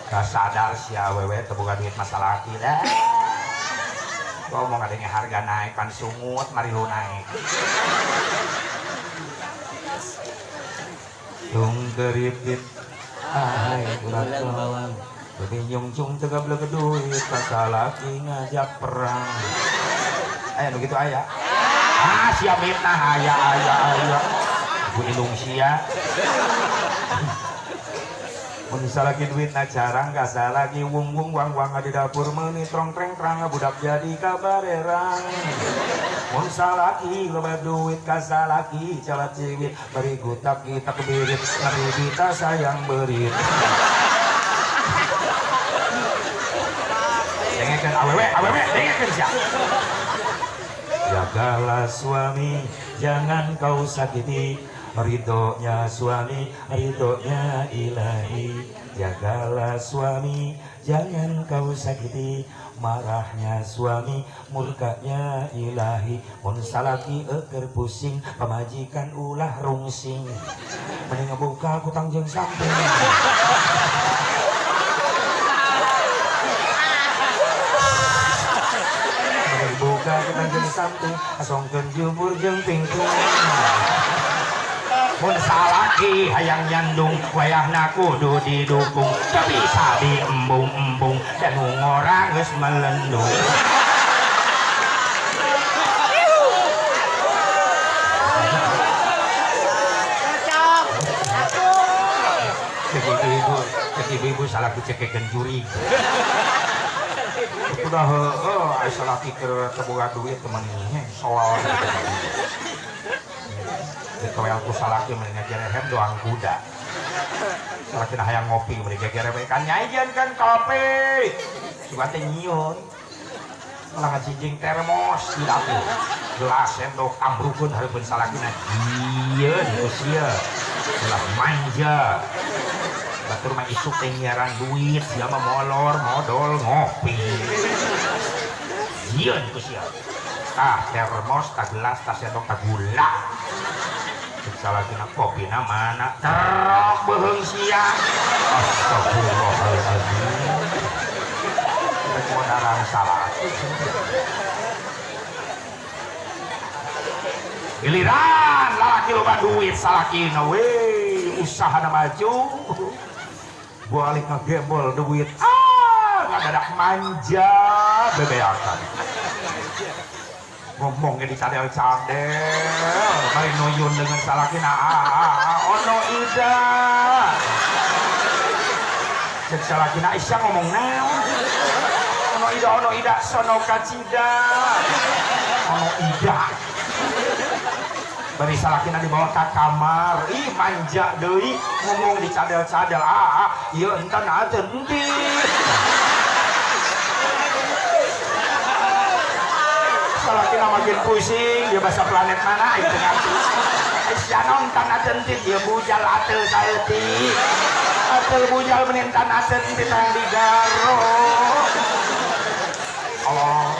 Gak sadar si awewe terbuka duit masalah kita. Ngomong adanya harga naik pan sungut mari lu naik. Tung keripit ai urat bawang. Tapi nyung-cung tega bela duit pasal laki ngajak perang. Aya nu kitu aya. Ah sia mitnah aya. Bu ilung sia. Mun salaki duitna jarang kasa lagi wung wang di dapur meuni trong treng trang budak jadi kabarerang. Mun salaki loba duit kasa laki calat ciwit beri gutak kita kebirit nabi kita sayang berit. Dengekeun awewe dengekeun sia. Jagalah suami jangan kau sakiti. Ridhonya suami, ridhonya ilahi. Jagalah suami, jangan kau sakiti. Marahnya suami, murkanya ilahi. Mun salaki eker pusing, pamajikan ulah rungsing. Mending ngebuka kutang jeung samping. Mending buka kutang jeung samping, asongkeun jumur jeung pingping. Mun salaki hayang nyandung wayahna kudu didukung teu bisa diembung-embung dan ngorang geus melendung. Cek ibu salaki cekekeun juri. Udah heueuh salaki keur teboga duit teman ini soal. Ditoel ku salaki meni ngajerehem doang kuda. Salaki hayang ngopi meni gegerem kan nyajian kan kopi. Suka teh nyieun. Malah ngajinjing termos di dapur. Gelas sendok ambrukeun hareupeun salakina. Ieu dieu sia. Ulah manja. Batur mah isuk teh nyiaran duit, sia mah molor, modal ngopi. Ieu dieu sia. Tah termos, tah gelas, tah sendok, tah gula. Salakina kopina mana terok beheung sia. Astagfirullahaladzim. Kita darang salaki. Giliran lalaki loba duit salakina we usahana maju. Balik ngegembol duit. Ngadadak manja bebeakan. Ngomongnya di cadel-cadel mari noyun dengan salakina ono ida cek salakina isya ngomong naon ono ida sono kacida ono ida bari salakina dibawa ke kamar ih manja deui ngomong di cadel-cadel ieu entan ateun entit. Salakina makin pusing, dia bahasa planet mana itu ngerti. Isya nonton atentit, dia bujal atel saeutik. Atel bujal menintan atentit yang digaro. Allah.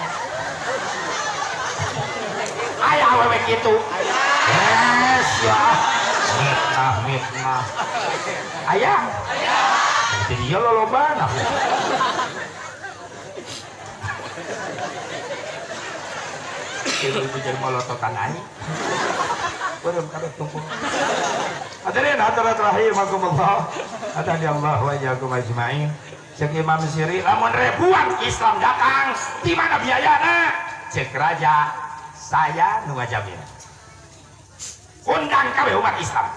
Ayah wewe gitu. Yes ya. Mitnah. Ayah. Jadi dia lolobana. Ibu jadi molototan aja. Belum kabeh tumpuk. Hadirin hadirat rahimakumullah. Hadani Allah wa iyyakum ajmain. Cek Imam Siri, lamun ribuan Islam datang, di mana biayana? Cek raja, saya nu ngajamin. Undang kabeh umat Islam.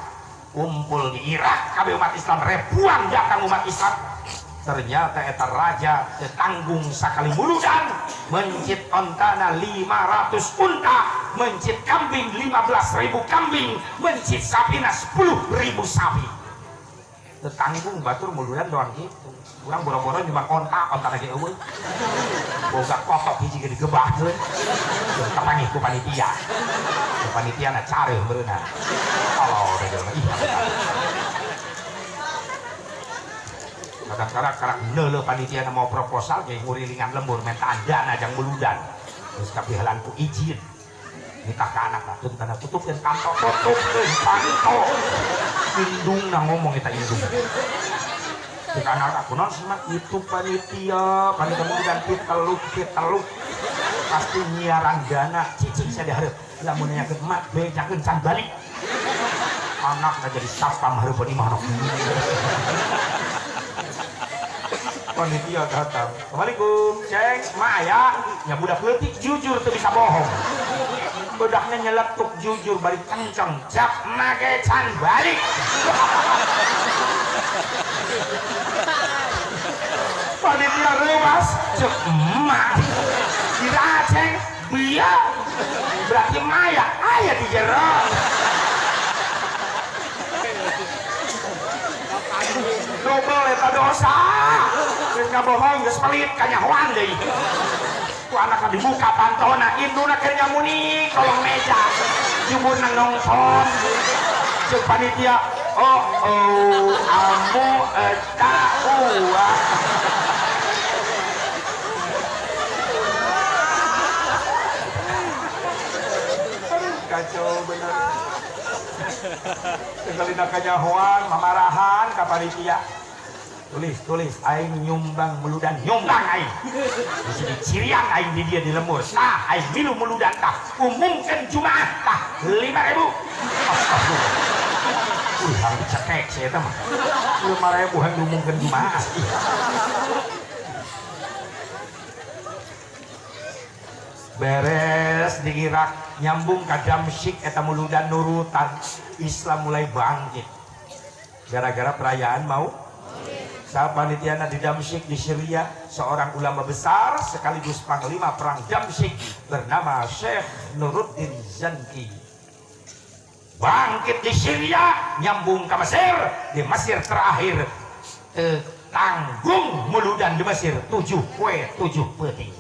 Kumpul di Irak kabeh umat Islam ribuan datang umat Islam. Ternyata eta raja tetanggung sakali muludan mencit ontana 500 unta, mencit kambing 15.000 kambing, mencit sapina 10.000 sapi. Tetanggung batur muludan doang gitu. Urang boro-boro nyumbang onta lagi eueuh. Boga kotok hiji ge digebahkeun. Kapanggih ku panitia. Ku panitia na careuh meureunna. Allah da jelema ih. Kadang-kadang neuleuh panitia mau proposal kayak ngurilingan lembur minta dana jang muludan terus kapihalan ku izin nikah ka anak tun kana tutupkeun kantor tutupkeun panto indung na ngomong eta indung Jika anak aku non semak itu panitia kemudian piteluk pasti nyiaran dana cicing saya diharap lamun nanya ke mat bejakeun can balik anak jadi sapam hareupeun imah anak panitia datang. Assalamualaikum ceng maya nya budak leutik jujur teu bisa bohong budaknya nyeletuk jujur balik kenceng jak make can balik panitia rewas cek emak kira ceng biar berarti maya ayah di jero double eta dosa geus ngabohong geus pelit kanyahoan deui ku anak dibuka pantona induna keur nyamuni kolong meja jumurna nongson cek panitia amu eta uah kacau bener tinggalin kanyahoan mamarahan ka panitia tulis aing nyumbang meludan nyumbang aing bisa dicirian aing di dia di lemur tah aing milu meludan tah umumkan jumaah tah 5.000 harus dicekek saya mah 5.000 yang diumumkan jumaah beres di Irak nyambung ke Damsyik eta muludan nurutan Islam mulai bangkit gara-gara perayaan mau saat panitiana di Damsyik di Syria seorang ulama besar sekaligus panglima perang Damsyik bernama Syekh Nuruddin Zanki bangkit di Syria nyambung ke Mesir di Mesir terakhir tanggung muludan di Mesir 7 peti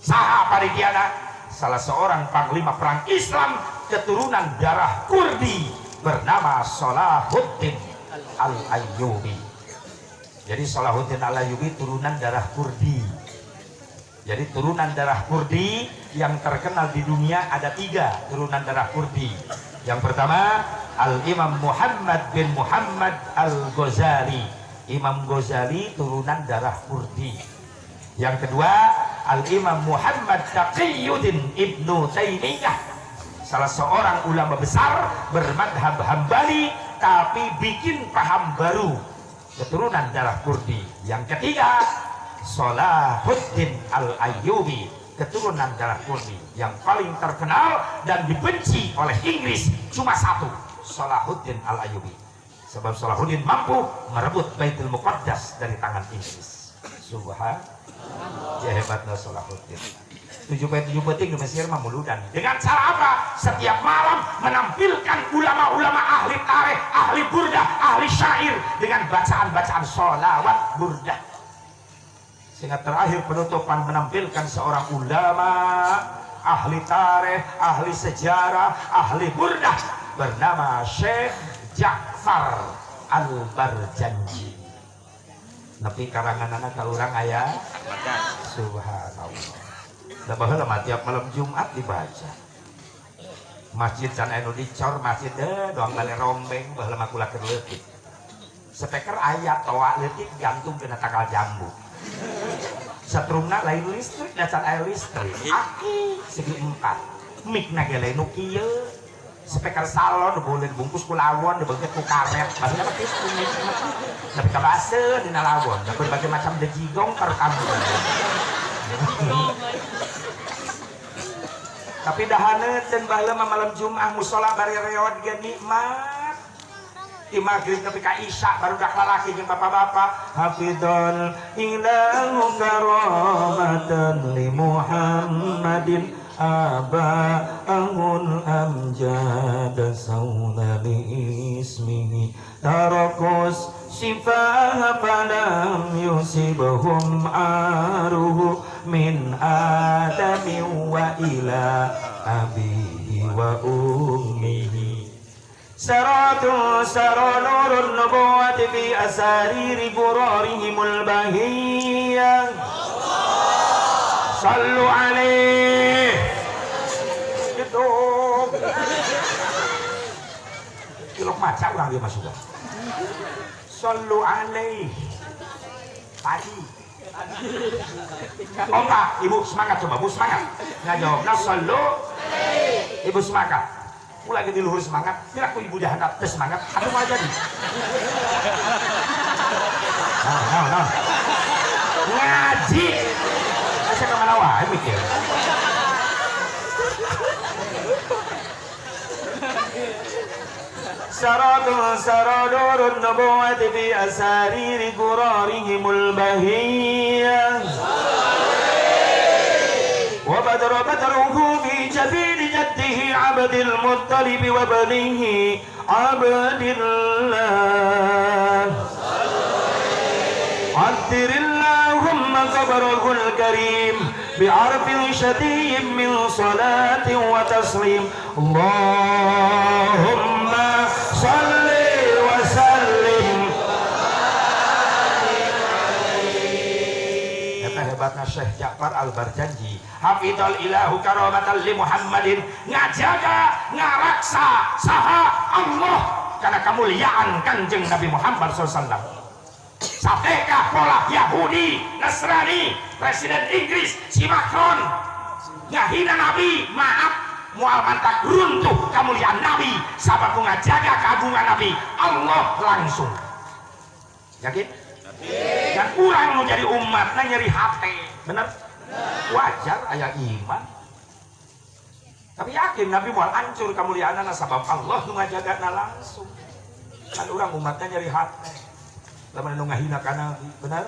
saha panitiana salah seorang panglima perang Islam keturunan darah Kurdi bernama Salahuddin Al-Ayyubi. Jadi Salahuddin Al-Ayyubi turunan darah Kurdi. Jadi turunan darah Kurdi yang terkenal di dunia ada 3 turunan darah Kurdi. Yang pertama Al-Imam Muhammad bin Muhammad Al-Ghazali. Imam Ghazali turunan darah Kurdi. Yang kedua Al-Imam Muhammad Taqiyuddin Ibnu Taimiyah, salah seorang ulama besar bermadhab Hambali tapi bikin paham baru keturunan darah Kurdi. Yang ketiga Salahuddin Al-Ayyubi keturunan darah Kurdi yang paling terkenal dan dibenci oleh Inggris cuma satu, Salahuddin Al-Ayyubi, sebab Salahuddin mampu merebut Baitul Muqaddas dari tangan Inggris. Subhanallah, ya hebatnya Salahuddin. 7 peti di Mesir mamuludan. Dengan cara apa? Setiap malam menampilkan ulama-ulama ahli tarikh, ahli burdah, ahli syair dengan bacaan-bacaan sholawat burdah. Sehingga terakhir penutupan menampilkan seorang ulama ahli tarikh, ahli sejarah, ahli burdah bernama Syekh Ja'far Al-Barjanji. Tapi karangan anak orang ayah subhanallah. Da baheula tiap malam Jumat dibaca. Masjid can anu dicor masjid doang bale rombeng baheula mah kula keur leutik. Speaker aya toa leutik gantung dina tanggal jambu. Satrumna lain listrik da can aya listrik. Aki segi 4. Mikna ge lain nu kieu. Speaker salon boleh dibungkus ku lawon, dibungkus ku karet. Baheula mah kieu kuning. Tapi kabaseuh dina lawon, da berbagai macam dejigong terekam. Tapi dahana dan baheula malam Jumat musola bari reot ge nikmat. Di maghrib nepi ka isya baru dak lalaki jeung bapak-bapak hafidhal ilahu karamatan li Muhammadin aba'ahul amjad sawna li ismihi tarakus sifaha falam yusibhum aruhu min adami wa ila abihi wa ummihi saratu saranurun nubuwati fi asariri gurarihimul bahiyah sallu alaih gitu kilok maca orang dia masuk Sallu alaih. Tadi. Oh enggak, ibu semangat coba, bu semangat. Nggak jawab, nah sallu. Ibu semangat. Mulai di luhur semangat. Bila aku ibu jahat semangat, aku mau jadi. Nah. Ngaji. Saya kemana wae mikir. Saradurun nubuwati fi asariri qurarihimul bahiyah wa badruhu fi jabili jaddihi abdil muttalib wa banihi abdillah addirillahumma qabrahul karim بعرف شديد من صلاة وتسليم اللهم صل وسلم. Kata hebatnya Syekh Ja'far Al-Barjanji, hafidhal ilahu karamatan li Muhammadin, ngajaga ngaraksa saha Allah karena kemuliaan Kanjeng Nabi Muhammad SAW. Satekah pola Yahudi, Nasrani, Presiden Inggris, si Macron ngahina Nabi, maaf mual mantak runtuh kemuliaan Nabi, sahabat ngajaga keagungan Nabi Allah langsung. Yakin? Dan kurang mau jadi umatnya nyeri hati, bener? Wajar ayah iman. Tapi yakin Nabi mual hancur kemuliaan sabab Allah ngajaga langsung. Kan orang umatnya nyeri hati. Lama ngahina kana benar?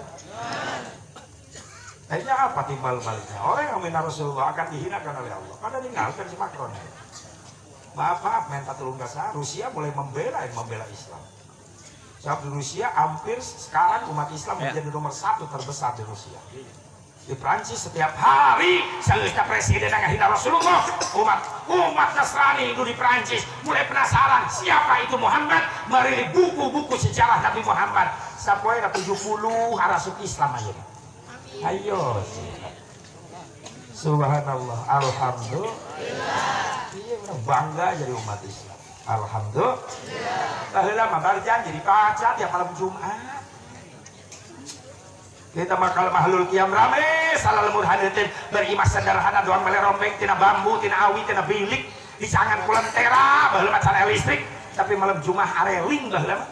Akhirnya apa timbal baliknya? Orang yang menghina Rasulullah akan dihinakan oleh Allah. Karena tinggalkan si Macron. Maaf, minta tolong kasar. Rusia mulai membela Islam. Sebab di Rusia hampir sekarang umat Islam menjadi nomor 1 terbesar di Rusia. Di Prancis setiap hari seharusnya presiden yang ngahina Rasulullah, umat Nasrani itu di Prancis mulai penasaran siapa itu Muhammad, merilis buku-buku sejarah Nabi Muhammad. Sampai ke 70 harasuk Islam aja. Ayo. Subhanallah, alhamdulillah. Iya, orang bangga jadi umat Islam. Alhamdulillah. Baheula mah barjan jadi baca tiap malam Jumat. Kita bakal mahlul kiam rame salal murhanatin berimas sederhana doang mele rombeng tina bambu tina awi tina bilik disangan kulentera baheula macan listrik tapi malam Jumat areling baheula mah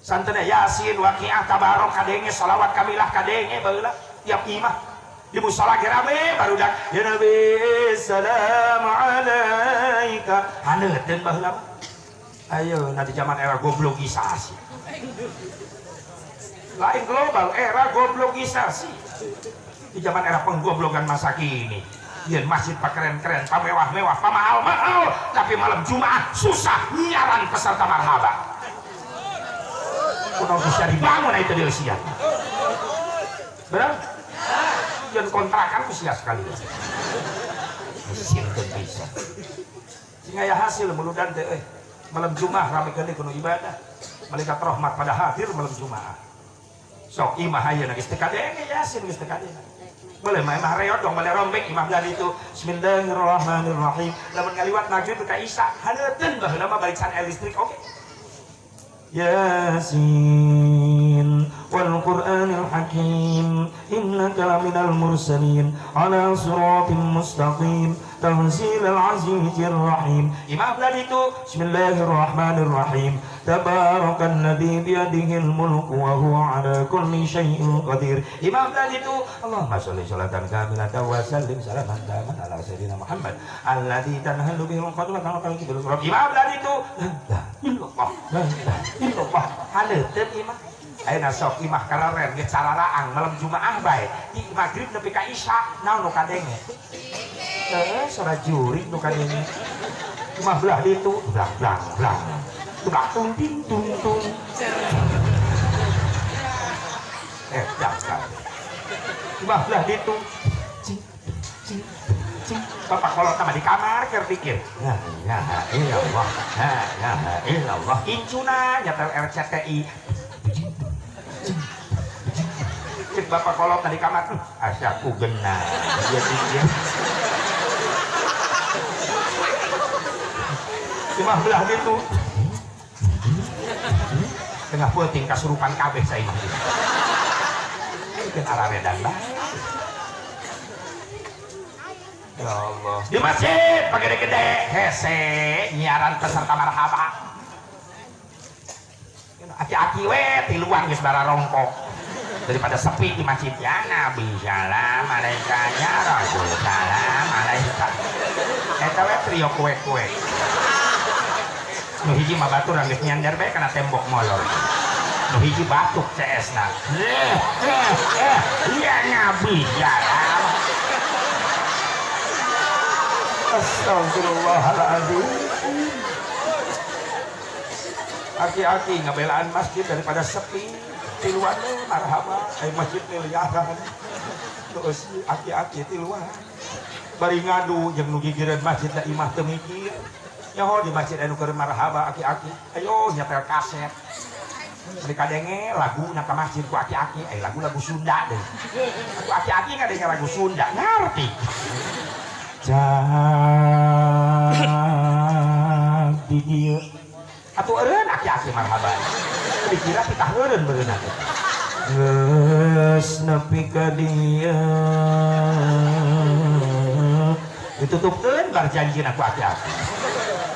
santana yasin waqiah tabarok kadenge shalawat kamilah kadenge baheula tiap imah di musala rame barudak ya nabi salam alaika haneuteun baheula mah ayo na di zaman era goblogisasi lain global era goblogisasi di zaman era penggoblogan masa kini dia masjid pak keren-keren pamewah-mewah pamahal-mahal tapi malam Jumat susah nyaran peserta marhaba kuno bisa dibangun itu di usia benar? Jangan kontrakan usia sekali mesin kan bisa sehingga ya hasil meludan malam Jumat ramai kali kuno ibadah malaikat rahmat pada hadir malam Jumat sok imah aja nangis tekadenge yasin nangis tekadenge boleh main reot dong boleh rombeng imah dari itu bismillahirrahmanirrahim lamun ngaliwat maghrib ka isya haneuteun baheula mah barisan listrik oke yasin wal qur'anil hakim innaka laminal mursalin ala siratim mustaqim tanzilal azizir rahim imam dari itu bismillahirrahmanirrahim tabarakan nabi biyadihil mulku wa huwa ala kulli syai'in qadir imam dari itu Allahumma sholli sholatan kamilatan wa sallim salaman taman ala sayyidina Muhammad alladzi tanhalu bihil qadwa kama qala kibul imam dari itu la ilaha illallah haleuteun imam ayeuna sok imah kararen ge cararaang malam Jumaah bae di maghrib nepi ka isya naon nu kadenge salat jurig nu kadenge imah belah ditu blang blang blang tubak tung ting tung tung jangan imah belah ditu cing cing cing bapak kolot sama di kamar keur pikir ya ilallah ya ilallah incuna nyatel RCTI cek bapak kolot di kamar asyaku genah dia pikir imah belah itu tengah penting kasurupan kabeh saya ini kan arah redan lah ya Allah di masjid pakai gede hese nyiaran peserta marhaba aki-aki we tiluan geus bara rongkok daripada sepi di masjid ya Nabi salam alaikanya Rasul salam alaikum eta we trio kue-kue nu hiji mah batur geus nyandar bae kana tembok molor nu hiji batuk CS na iya Nabi salam astagfirullahaladzim aki-aki ngabelaan masjid daripada sepi tiluan marhaba ay masjid miliaran terus aki-aki tiluan bari ngadu jeung nu gigireun masjid da imah teu mikir nyaho di masjid anu keur marhaba aki-aki ayo nyetel kaset di kadenge lagu na ka masjid ku aki-aki lagu-lagu Sunda deui aku aki-aki ngadenge lagu Sunda ngarti di dieu atuh eureun aki-aki marhaba dikira kita eureun beunang geus nepi ka dieu ditutupkeun bar janjina ku aki-aki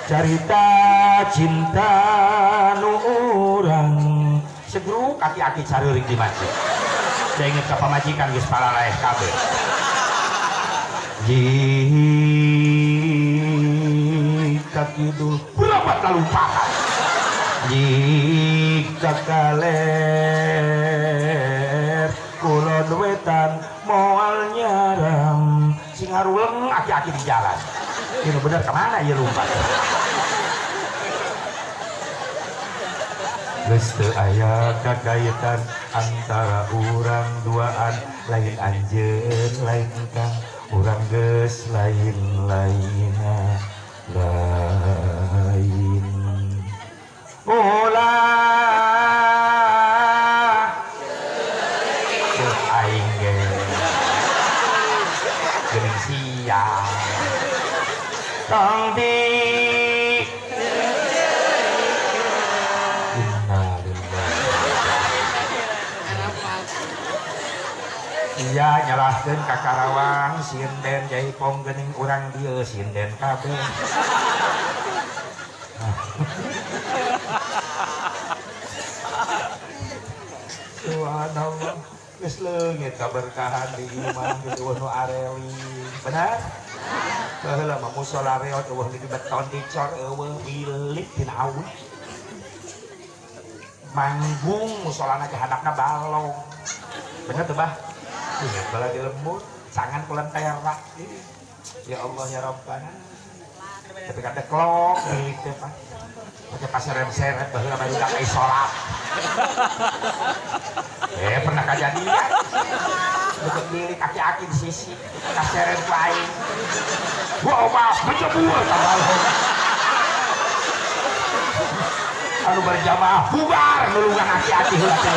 carita cinta nu urang segruk aki-aki careurik di masjid saya inget ka pamajikan geus palalaeh kabeh jika kidul berapa kalumpakan jika kaler kulon wetan moal nyaram sing haruleng aki-aki di jalan ini bener kemana ya lompat geus teu aya kagayatan antara urang duaan lain anjeun lain kang urang geus lain-laina lain ulah teu aing ge geuning siang tong di iya nyalahkeun ka Karawang sinden jaipong geuning urang dieu sinden kabeh subhanallah geus leungit kaberkahan di imah geus eueuh nu arewi benar baheula mah musala reot eueuh di beton dicor eueuh bilik tina awih manggung musolana ge hadapna balong bener teu bah ingat bala di lembut sangan kulan terak ya Allah ya Rabbana tapi kata klok gitu pak pakai paseret-seret baheula bari ka sholat pernah kejadian deket bilik aki-aki di sisi kaseret lain wah mas menjebur tabalong anu berjamaah bubar nulungan aki-aki heula teh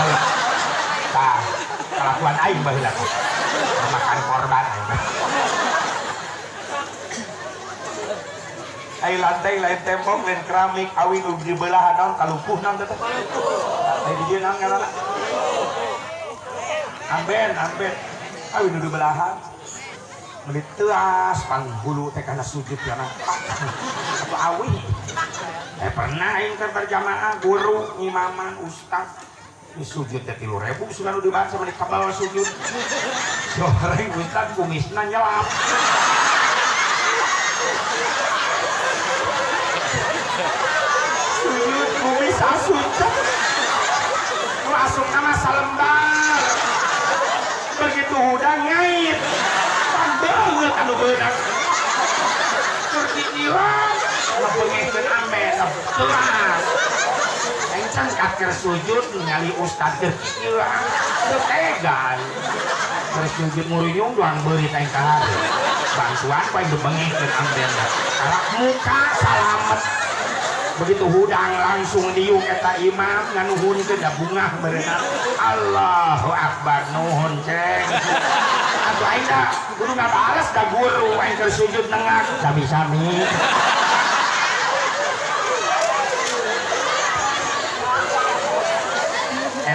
tah kelakuan aing baheula makan korban aing lantai lain tembok lain keramik awi nu di belahan naon kalumpuh naon teh ai di dieu naon ngaranna amben awi nu di belahan meuli teuas panghulu teh kana sujud kana apa awi pernah aing teh berjamaah guru imaman ustaz sujud teh 3.000 sudah nu dibaca meni kabal sujud soreng ustaz kumisna nyelap sujud kumis asutan langsung nama salembar begitu udang ngait pandeung anu beunang seperti iwan ngepengehkeun amen teras encang kaker sujud ningali ustad keur kieu teu tegal terus sujud murinyung doang beuri teh ka hari bantuan poe bengehkeun ambenna karak muka salamet begitu hudang langsung diuk eta imam nganuhunkeun da bungah berenang Allahu akbar nuhun ceng atuh aing da kudu ngabales da guru aing keur sujud nengak sami-sami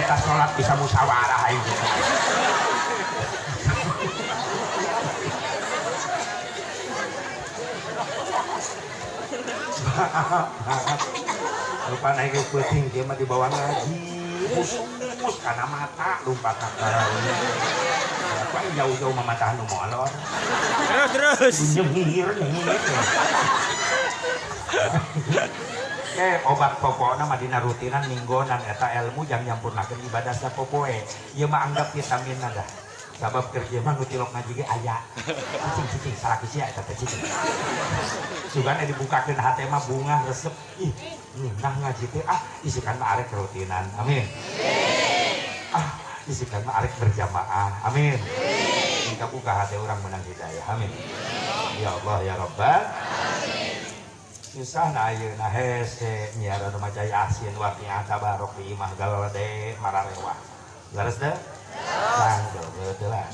eta sholat bisa musyawarah itu. Lupa naik ke puting dia mah dibawa ngaji musus karena mata lupa kata apa jauh-jauh mematahan molor terus nyengir obat pokokna mah dina rutinan minggonan eta ilmu jang nyampurnakeun ibadah sapopoe ieu mah anggap vitamin dah sabab kerja mah nu tilok ngaji ge aya cicing salaki sia eta teh cicing sugana dibukakeun hate mah bunga resep ih nah ngaji teh isikan mah arek rutinan amin isikan mah arek berjamaah amin minta buka hati orang menang hidayah amin ya Allah ya Rabbal susah na ayeuna hese nyiara nu maca yasin wa qi'ata barok di imah galade mararewa leres deh? Lanjut, betul lah.